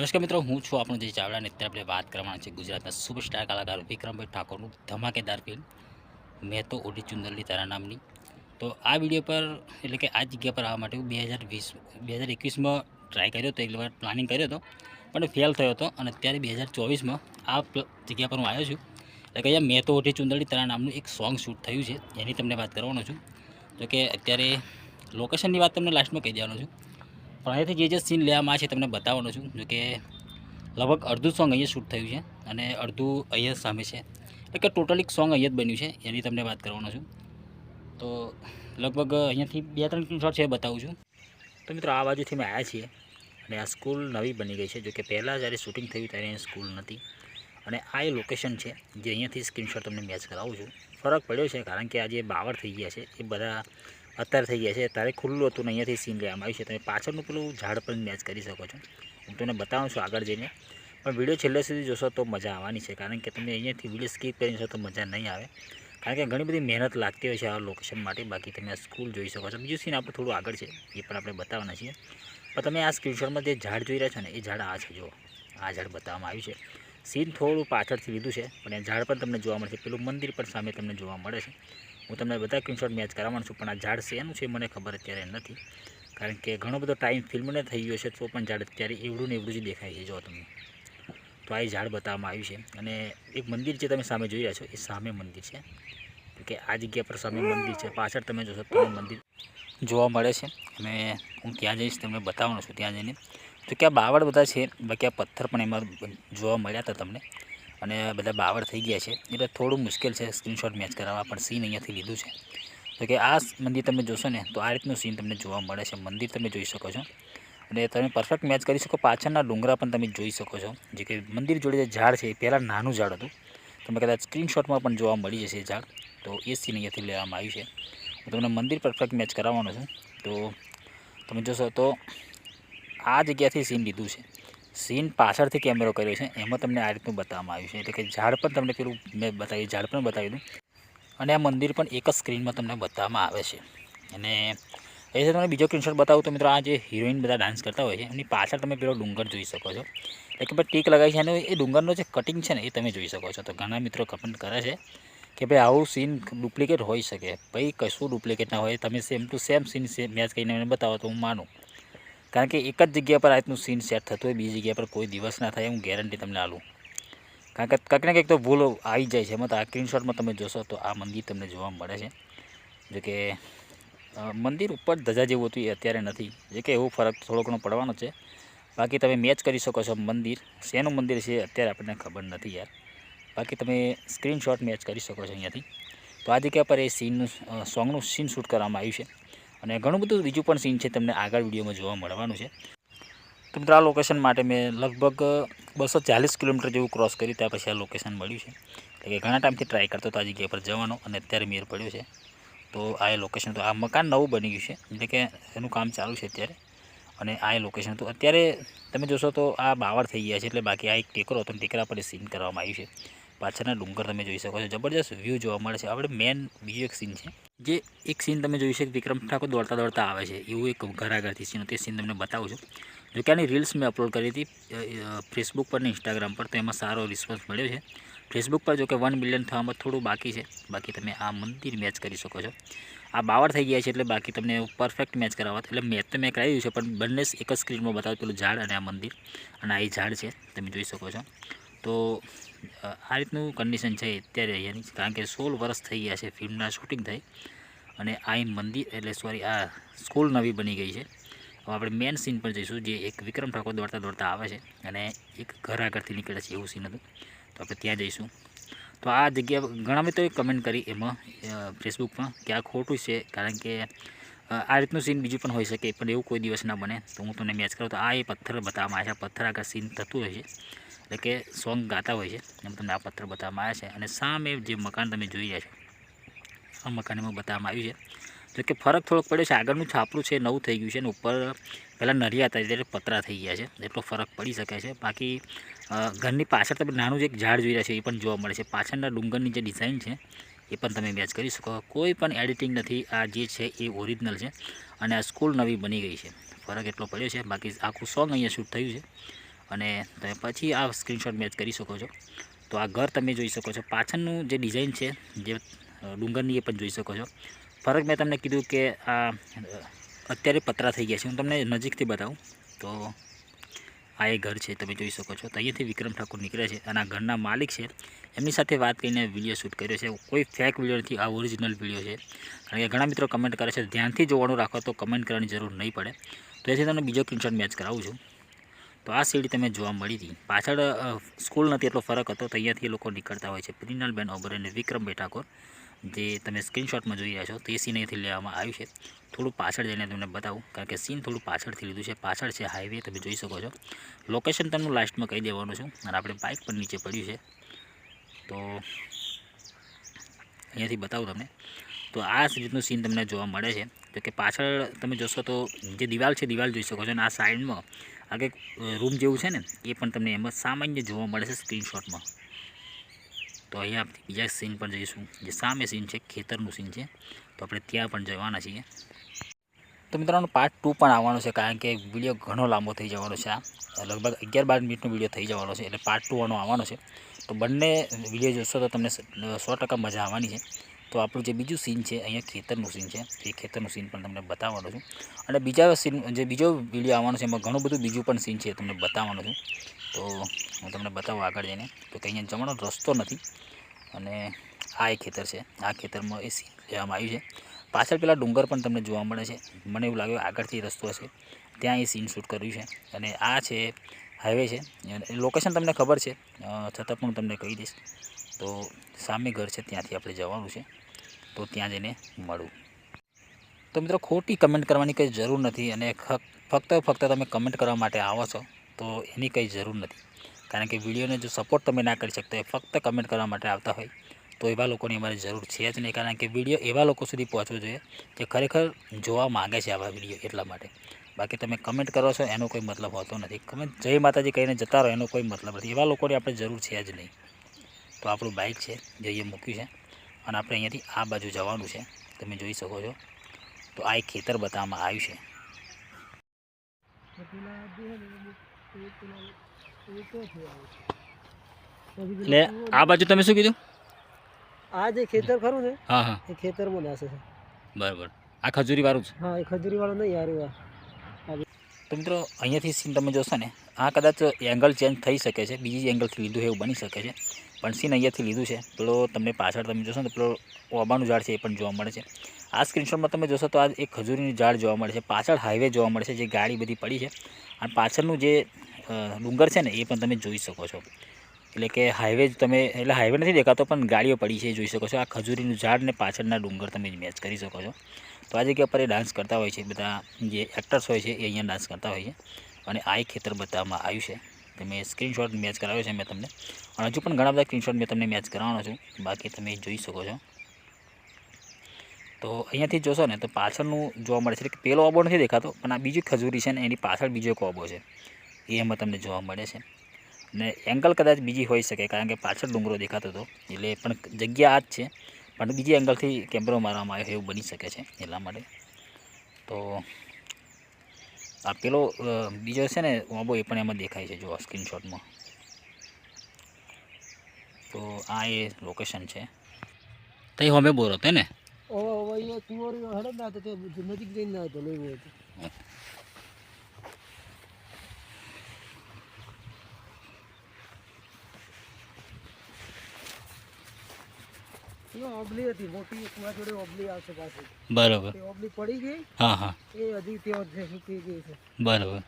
નમસ્કાર મિત્રો, હું છું આપણો જે ચાવડા ને અત્યારે આપણે વાત કરવાના છે ગુજરાતના સુપરસ્ટાર કલાકાર વિક્રમભાઈ ઠાકોરનું ધમાકેદાર ફિલ્મ મેં તો ઓઢી ચુંદડી તારા નામની. તો આ વિડીયો પર એટલે કે આ જગ્યા પર આવવા માટે હું 2021માં ટ્રાય કર્યો હતો, એક વાર પ્લાનિંગ કર્યો હતો પણ ફેલ થયો હતો અને અત્યારે 2024માં આ જગ્યા પર હું આવ્યો છું. એટલે કે અહીંયા મેં તો ઓઢી ચુંદડી તારા નામનું એક સોંગ શૂટ થયું છે, એની તમને વાત કરવાનો છું. જો કે અત્યારે લોકેશનની વાત તમને લાસ્ટમાં કહી દેવાનો છું, પણ અહીંયાથી જે સીન લેવામાં છે તમને બતાવવાનો છું. જો કે લગભગ અડધું સોંગ અહીંયા શૂટ થયું છે અને અડધું અહીંયા સામે છે, એટલે કે ટોટલી સોંગ અહીંયા જ બન્યું છે, એની તમને વાત કરવાનો છું. તો લગભગ અહીંયાથી 2-3 શોટ છે બતાવું છું. તો મિત્રો આ બાજુથી અમે આવ્યા છીએ અને આ સ્કૂલ નવી બની ગઈ છે. જો કે પહેલાં જ્યારે શૂટિંગ થયું ત્યારે અહીં સ્કૂલ નથી અને આ એ લોકેશન છે જે અહીંયાથી સ્ક્રીનશોટ તમને મેચ કરાવું છું. ફરક પડ્યો છે કારણ કે આ જે બાવળ થઈ ગયા છે એ બધા અત્યારે થઈ ગયા છે, ત્યારે ખુલ્લું હતું ને અહીંયાથી સીન લેવામાં આવ્યું છે. તમે પાછળનું પેલું ઝાડ પણ મેચ કરી શકો છો. હું તમને બતાવું છું આગળ જઈને, પણ વિડીયો છેલ્લે સુધી જોશો તો મજા આવવાની છે, કારણ કે તમે અહીંયાથી વિડીયો સ્કીપ કરી છો તો મજા નહીં આવે, કારણ કે ઘણી બધી મહેનત લાગતી હોય છે આ લોકેશન માટે. બાકી તમે આ સ્કૂલ જોઈ શકો છો. બીજું સીન આપણે થોડું આગળ છે એ પણ આપણે બતાવવાના છીએ, પણ તમે આ સ્ક્રીનશોટમાં જે ઝાડ જોઈ રહ્યા છો ને એ ઝાડ આ છે. જો આ ઝાડ બતાવવામાં આવ્યું છે. સીન થોડું પાછળથી લીધું છે પણ એ ઝાડ પણ તમને જોવા મળશે. પેલું મંદિર પણ સામે તમને જોવા મળે છે. હું તમને બધા સ્ક્રીનશોટ મેચ કરાવવાનું છું, પણ આ ઝાડ છે એનું છે મને ખબર અત્યારે નથી, કારણ કે ઘણો બધો ટાઈમ ફિલ્મને થઈ ગયો છે તો પણ ઝાડ અત્યારે એવડું ને એવડું જ દેખાય છે. જો તમને તો આ ઝાડ બતાવવામાં આવ્યું છે અને એક મંદિર જે તમે સામે જોઈ રહ્યા છો એ સામે મંદિર છે, કે આ જગ્યા પર સામે મંદિર છે. પાછળ તમે જોશો તો મંદિર જોવા મળે છે અને હું ત્યાં જઈશ તમને બતાવવાનો છું ત્યાં જઈને. તો કે આ બાવળ બધા છે, બાકી આ પથ્થર પણ એમાં જોવા મળ્યા હતા તમને, અને બધા બાવળ થઈ ગયા છે એટલે થોડું મુશ્કેલ છે સ્ક્રીનશોટ મેચ કરાવવા, પણ સીન અહીંયાથી લીધું છે. તો કે આ મંદિર તમે જોશો ને તો આ રીતનું સીન તમને જોવા મળે છે. મંદિર તમે જોઈ શકો છો અને તમે પરફેક્ટ મેચ કરી શકો. પાછળના ડુંગરા પણ તમે જોઈ શકો છો. જે કે મંદિર જોડે જે ઝાડ છે એ પહેલાં નાનું ઝાડ હતું, તમે કદાચ સ્ક્રીનશોટમાં પણ જોવા મળી જશે એ ઝાડ. તો એ સીન અહીંયાથી લેવામાં આવ્યું છે. હું તમને મંદિર પરફેક્ટ મેચ કરાવવાનો છું. તો તમે જોશો તો આ જગ્યાથી સીન લીધું છે. સીન પાછળથી કેમેરો કર્યો છે, એમાં તમને આ રીતનું બતાવવામાં આવ્યું છે. એટલે કે ઝાડ પણ તમને પેલું મેં બતાવ્યું, ઝાડ પણ બતાવી દઉં, અને આ મંદિર પણ એક જ સ્ક્રીનમાં તમને બતાવવામાં આવે છે. અને એ તમને બીજો સ્ક્રીનશોટ બતાવું તો મિત્રો આ જે હિરોઈન બધા ડાન્સ કરતા હોય છે એમની પાછળ તમે પેલો ડુંગર જોઈ શકો છો, એટલે કે ભાઈ ટીક લગાવી છે અને એ ડુંગરનો જે કટિંગ છે ને એ તમે જોઈ શકો છો. તો ઘણા મિત્રો કમેન્ટ કરે છે કે ભાઈ આવું સીન ડુપ્લિકેટ હોઈ શકે. ભાઈ કશું ડુપ્લિકેટ ના હોય, તમે same to same scene match કરીને મને બતાવો તો હું માનું, કારણ કે એક જ જગ્યા પર આ રીતનું સીન સેટ થતું હોય, બીજી જગ્યા પર કોઈ દિવસ ના થાય, હું ગેરંટી તમને આલું. કારણ કે કંઈક ને કંઈક તો ભૂલ આવી જાય છે. એમાં તો આ સ્ક્રીનશોટમાં તમે જોશો તો આ મંદિર તમને જોવા મળે છે. જો કે મંદિર ઉપર ધજા જેવું હતું એ અત્યારે નથી, જે કે એવું ફરક થોડો ઘણો પડવાનો છે. બાકી તમે મેચ કરી શકો છો. મંદિર શેનું મંદિર છે અત્યારે આપણને ખબર નથી યાર, બાકી તમે સ્ક્રીનશોટ મેચ કરી શકો છો અહીંયાથી. તો આ જગ્યા પર એ સીનનું સોંગનું સીન શૂટ કરવામાં આવ્યું છે અને ઘણું બધું બીજું પણ સીન છે તમને આગળ વિડીયોમાં જોવા મળવાનું છે. તો મિત્રો આ લોકેશન માટે મેં લગભગ 240 કિલોમીટર જેવું ક્રોસ કર્યું, ત્યાં પછી આ લોકેશન મળ્યું છે. એટલે કે ઘણા ટાઈમથી ટ્રાય કરતો હતો આ જગ્યા પર જવાનો અને અત્યારે મેર પડ્યો છે. તો આ એ લોકેશન, તો આ મકાન નવું બની ગયું છે, એટલે કે એનું કામ ચાલુ છે અત્યારે. અને આ એ લોકેશન તો અત્યારે તમે જોશો તો આ બાવળ થઈ ગયા છે, એટલે બાકી આ એક ટેકરો હતો, ટેકરા પર સીન કરવામાં આવ્યું છે. પાછળના ડુંગર તમે જોઈ શકો છો, જબરજસ્ત વ્યૂ જોવા મળે છે. આપણે મેન બીજો એક સીન છે, જે એક સીન તમે જોઈ શકો વિક્રમ ઠાકોર દોડતા દોડતા આવે છે એવું એક ઘર આગળથી સીન, તે સીન તમને બતાવું છું. જો કે આની રીલ્સ મેં અપલોડ કરી હતી ફેસબુક પર ને ઇન્સ્ટાગ્રામ પર, તો એમાં સારો રિસ્પોન્સ મળ્યો છે. ફેસબુક પર જો કે 1 મિલિયન થવામાં થોડું બાકી છે. બાકી તમે આ મંદિર મેચ કરી શકો છો. આ બાવળ થઈ ગયા છે એટલે બાકી તમને પરફેક્ટ મેચ કરાવવા, એટલે મેચ તો મેં કરાવ્યું છે પણ બંને એક જ સ્ક્રીનમાં બતાવ્યું, પેલું ઝાડ અને આ મંદિર, અને આ ઝાડ છે તમે જોઈ શકો છો. તો આ રીતનું કન્ડિશન છે અત્યારે અહીંયાની, કારણ કે 16 વર્ષ થઈ ગયા છે ફિલ્મના શૂટિંગ થઈ, અને આ મંદિર એટલે સોરી આ સ્કૂલ નવી બની ગઈ છે. હવે આપણે મેન સીન પર જઈશું, જે એક વિક્રમ ઠાકોર દોડતા દોડતા આવે છે અને એક ઘર આગળથી નીકળે છે એવું સીન હતું. તો આપણે ત્યાં જઈશું. તો આ જગ્યા ઘણા મિત્રોએ કમેન્ટ કરી એમાં ફેસબુકમાં કે આ ખોટું છે, કારણ કે આ રીતનું સીન બીજું પણ હોઈ શકે, પણ એવું કોઈ દિવસ ના બને. તો હું તમને મેચ કરું તો આ એ પથ્થર બતાવવામાં આવ્યા છે. પથ્થર આગળ સીન થતું હોય છે, એટલે કે સોંગ ગાતા હોય છે, એમ તમને આ પથ્થર બતાવવામાં આવ્યા છે. અને સામે જે મકાન તમે જોઈ રહ્યા છો આ મકાનમાં બતાવવામાં આવ્યું છે. જો કે ફરક થોડોક પડ્યો છે, આગળનું છાપરું છે નવું થઈ ગયું છે ને ઉપર પહેલાં નરિયા હતા ત્યારે પતરા થઈ ગયા છે, એટલો ફરક પડી શકે છે. બાકી ઘરની પાછળ તમે નાનું જે એક ઝાડ જોઈ રહ્યા છે એ પણ જોવા મળે છે. પાછળના ડુંગરની જે ડિઝાઇન છે એ પણ તમે મેચ કરી શકો. કોઈ પણ એડિટિંગ નથી, આ જે છે એ ઓરિજિનલ છે અને આ સ્કૂલ નવી બની ગઈ છે. ફરક એટલો પડ્યો છે. બાકી આખું સોંગ અહીંયા શૂટ થયું છે અને તમે પછી આ સ્ક્રીનશોટ મેચ કરી શકો છો. તો આ ઘર તમે જોઈ શકો છો. પાછળનું જે ડિઝાઇન છે જે ડુંગરની એ પણ જોઈ શકો છો. ફરક મેં તમને કીધું કે આ અત્યારે પતરા થઈ ગયા છે. હું તમને નજીકથી બતાવું તો આ એ ઘર છે, તમે જોઈ શકો છો. તો અહીંયાથી વિક્રમ ઠાકોર નીકળે છે અને આ ઘરના માલિક છે એમની સાથે વાત કરીને વિડીયો શૂટ કર્યો છે. કોઈ ફેક વિડીયો નથી, આ ઓરિજિનલ વિડીયો છે. કારણ કે ઘણા મિત્રો કમેન્ટ કરે છે ધ્યાનથી જોવાનું રાખો તો કમેન્ટ કરવાની જરૂર નહીં પડે. તો એથી તમને બીજો સ્ક્રીનશોટ મેચ કરાવું છું. તો આ સીડી તમે જોવા મળી હતી. પાછળ સ્કૂલ નથી એટલો ફરક હતો, તો અહીંયાથી લોકો નીકળતા હોય છે. પ્રિનલબેન ઓબરે અને વિક્રમભાઈ ઠાકોર જે તમે સ્ક્રીનશોટમાં જોઈ રહ્યા છો તે સીન અહીંથી લેવામાં આવ્યું છે. થોડું પાછળ જઈને તમને બતાવું, કારણ કે સીન થોડું પાછળથી લીધું છે. પાછળ છે હાઈવે, તમે જોઈ શકો છો. લોકેશન તમને લાસ્ટમાં કહી દેવાનું છું. અને આપણે બાઇક પર નીચે પડ્યું છે તો અહીંયાથી બતાવું તમને. તો આ રીતનું સીન તમને જોવા મળે છે. તો કે પાછળ તમે જોશો તો જે દિવાલ છે દિવાલ જોઈ શકો છો. અને આ સાઈડમાં આ કંઈક રૂમ જેવું છે ને એ પણ તમને એમાં સામાન્ય જોવા મળે છે સ્ક્રીનશોટમાં. તો અહીંયા આપણે બીજા સીન પર જઈશું. જે સામે સીન છે ખેતરનું સીન છે, તો આપણે ત્યાં પણ જવાના છીએ. તો મિત્રોનો પાર્ટ 2 પણ આવવાનો છે, કારણ કે વિડીયો ઘણો લાંબો થઈ જવાનો છે. આ લગભગ 11-12 મિનિટનો વિડીયો થઈ જવાનો છે, એટલે પાર્ટ 2 આનો આવવાનો છે. તો બંને વિડીયો જોશો તો તમને 100% મજા આવવાની છે. તો આપણું જે બીજું સીન છે અહીંયા ખેતરનું સીન છે, એ ખેતરનું સીન પણ તમને બતાવવાનો છું. અને બીજા સીન જે બીજો વિડીયો આવવાનો છે એમાં ઘણું બધું બીજું પણ સીન છે તમને બતાવવાનો છું. તો હું તમને બતાવું આગળ જઈને. તો કે અહીંયા જવાનો રસ્તો નથી અને આ એક ખેતર છે. આ ખેતરમાં એ સીન લેવામાં આવ્યું છે. પાછળ પેલા ડુંગર પણ તમને જોવા મળે છે. મને એવું લાગ્યું આગળથી રસ્તો હશે, ત્યાં એ સીન શૂટ કર્યું છે. અને આ છે હાઈવે છે. લોકેશન તમને ખબર છે, છતાં પણ હું તમને કહી દઈશ. તો સામે ઘર છે, ત્યાંથી આપણે જવાનું છે. તો ત્યાં જઈને મળું. તો મિત્રો ખોટી કમેન્ટ કરવાની કંઈ જરૂર નથી. અને ફક્ત તમે કમેન્ટ કરવા માટે આવો છો તો એની કંઈ જરૂર નથી. કારણ કે વિડીયોને જો સપોર્ટ તમે ના કરી શકતા, ફક્ત કમેન્ટ કરવા માટે આવતા હોય તો એવા લોકોની અમારી જરૂર છે જ નહીં. કારણ કે વિડીયો એવા લોકો સુધી પહોંચવો જોઈએ જે ખરેખર જોવા માગે છે આવા વિડીયો, એટલા માટે. બાકી તમે કમેન્ટ કરો છો એનો કોઈ મતલબ હોતો નથી. કમેન્ટ જય માતાજી કહીને જતા રહો એનો કોઈ મતલબ નથી. એવા લોકોની આપણે જરૂર છે જ નહીં. તો આપણું બાઇક છે જે અહીંયા મૂક્યું છે અને આપણે અહીંયાથી આ બાજુ જવાનું છે, તમે જોઈ શકો છો. તો આ એક ખેતર બતાવવામાં આવ્યું છે. એટલે આ બાજુ તમે શું કીધું? આ જે ખેતર ખરું ને, હા હા, એ ખેતરમાં નાશે છે. બરાબર. આ ખજૂરી વાળું છે? હા, એ ખજૂરી વાળું નહીં યાર. તો મિત્રો અહીંયાથી સીન તમે જોશો ને, આ કદાચ એંગલ ચેન્જ થઈ શકે છે, બીજી એંગલથી લીધું એવું બની શકે છે. પણ સીન અહીંયાથી લીધું છે. પેલો તમને પાછળ તમે જોશો ને, પેલો ઓબાનું ઝાડ છે એ પણ જોવા મળે છે. આ સ્ક્રીનશોટમાં તમે જોશો તો આ એક ખજૂરીનું ઝાડ જોવા મળે છે. પાછળ હાઈવે જોવા મળે છે, જે ગાડી બધી પડી છે. અને પાછળનું જે ડુંગર છે ને એ પણ તમે જોઈ શકો છો. એટલે કે હાઈવે જ તમે, એટલે હાઈવે નથી દેખાતો પણ ગાડીઓ પડી છે એ જોઈ શકો છો. આ ખજૂરીનું ઝાડ ને પાછળના ડુંગર તમે મેચ કરી શકો છો. તો આ જગ્યા પર એ ડાન્સ કરતા હોય છે, બધા જે એક્ટર્સ હોય છે એ અહીંયા ડાન્સ કરતા હોય છે. અને આ એક ખેતર બતાવવામાં આવ્યું છે. તમે સ્ક્રીનશોટ મેચ કરાવ્યો છે મેં તમને, અને હજુ પણ ઘણા બધા સ્ક્રીનશોટ મેં તમને મેચ કરાવવાનો છું, બાકી તમે જોઈ શકો છો. તો અહીંયાથી જોશો ને તો પાછળનું જોવા મળે છે. કે પેલો ઓબો નથી દેખાતો, પણ આ બીજી ખજૂરી છે ને એની પાછળ બીજો એક ઓબો છે, એ એમાં તમને જોવા મળે છે. અને એંગલ કદાચ બીજી હોઈ શકે, કારણ કે પાછળ ડુંગરો દેખાતો હતો, એટલે પણ જગ્યા આ જ છે, પણ બીજી એંગલથી કેમેરો મારવામાં આવ્યો એવું બની શકે છે, એટલા માટે. તો આ પેલો બીજો છે ને ઓબો, એ પણ એમાં દેખાય છે જો સ્ક્રીનશોટમાં. તો આ એ લોકેશન છે. તઈ અમે બોરો તે ને અહીંયા કુંવરીઓ હડે ના તો નજીક જઈને ના હતો નહીં હોય તો. ઓબલી હતી મોટી, કુવા જોડે ઓબલી આવશે પાછી. બરાબર. ઓબલી પડી ગઈ. હા હા, એ હજી ત્યાં છે, સૂકી ગઈ છે. બરાબર.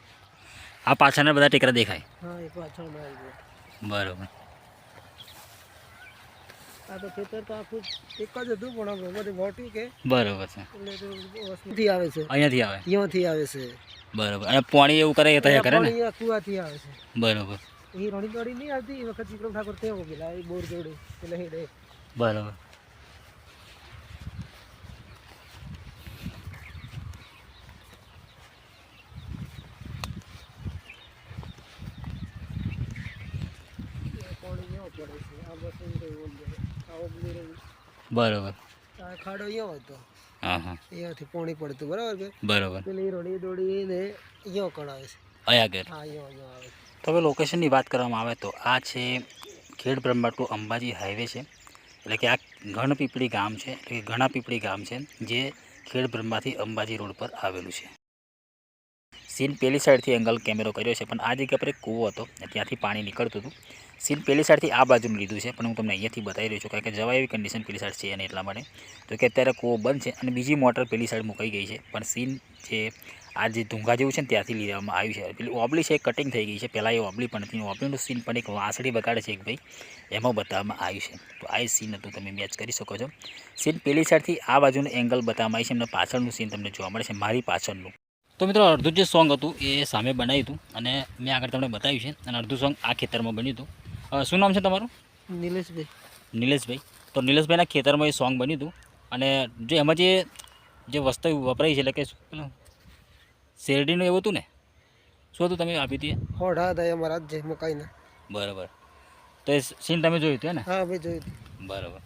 આ પાછળના બધા ટેકરા દેખાય? હા, એ પાછળ માં આવી ગયો. બરાબર. આ તો ખેતર તો આખું એક જ હતું, પણ હવે બધું મોટું કે. બરાબર છે. એટલે તો વસ્તુથી આવે છે, અહીંયાથી આવે? અહીંયાથી આવે છે. બરાબર. અને પાણી એવું કરે તો કરે ને? કુવાથી આવે છે. બરાબર. એ રણી દોડી નહીં આવતી એ વખત વિક્રમ ઠાકોર ત્યાં ઉભેલા એ બોર જોડે એટલે હેડે. બરાબર. બરાબર. આ ખાડો અહીંયા હતો. હા હા, અહીંયાથી પાણી પડતું, બરાબર કે? બરાબર. પેલી રણી દોડીને અહીંયા કણાવે છે. અહીંયા આગળ? હા, અહીંયા આવે છે. તો હવે લોકેશનની વાત કરવામાં આવે તો આ છે ખેડ બ્રહ્મા ટુ અંબાજી હાઈવે છે. એટલે કે આ ઘણપીપળી ગામ છે, એટલે કે ઘણા પીપળી ગામ છે જે ખેડ બ્રહ્માથી અંબાજી રોડ પર આવેલું છે. સીન પેલી સાઈડથી એંગલ કેમેરો કર્યો છે, પણ આ જગ્યા પર એક કૂવો હતો, ત્યાંથી પાણી નીકળતું હતું. સીન પેલી સાઈડથી આ બાજુનું લીધું છે, પણ હું તમને અહીંયાથી બતાવી રહ્યો છું, કારણ કે જવાય એવી કન્ડિશન પેલી સાઈડ છે અને એટલા માટે. તો કે અત્યારે કૂવો બંધ છે અને બીજી મોટર પેલી સાઈડ મુકાઈ ગઈ છે, પણ સીન જે આ જે ધુંગા જેવું છે ને ત્યાંથી લેવામાં આવ્યું છે. પેલી ઓબલી છે એ કટિંગ થઈ ગઈ છે, પહેલાં એ ઓબલી પણ હતી. ઓબલીનું સીન પણ એક વાંસળી બગાડે છે એક ભાઈ, એમાં બતાવવામાં આવ્યું છે. તો આ સીન હતું, તમે મેચ કરી શકો છો. સીન પેલી સાઈડથી આ બાજુનું એંગલ બતાવવામાં આવ્યું છે, એમને પાછળનું સીન તમને જોવા મળે છે, મારી પાછળનું. તો મિત્રો અડધું જે સોંગ હતું એ સામે બનાવ્યું હતું અને મેં આગળ તમને બતાવ્યું છે, અને અડધું સોંગ આ ખેતરમાં બન્યું હતું. શું નામ છે તમારું? નિલેશભાઈ. નિલેશભાઈ. તો નિલેશભાઈના ખેતરમાં એ સોંગ બન્યું હતું, અને જે એમાં જે વસ્તુ વપરાય છે, એટલે કે પેલું શેરડીનું એવું હતું ને, શું હતું તમે આપી હતી? હોડા હતા અમારા જે મકાઈના. બરાબર. તો એ સીન તમે જોયું હતું ને? હા ભાઈ જોયું. બરાબર.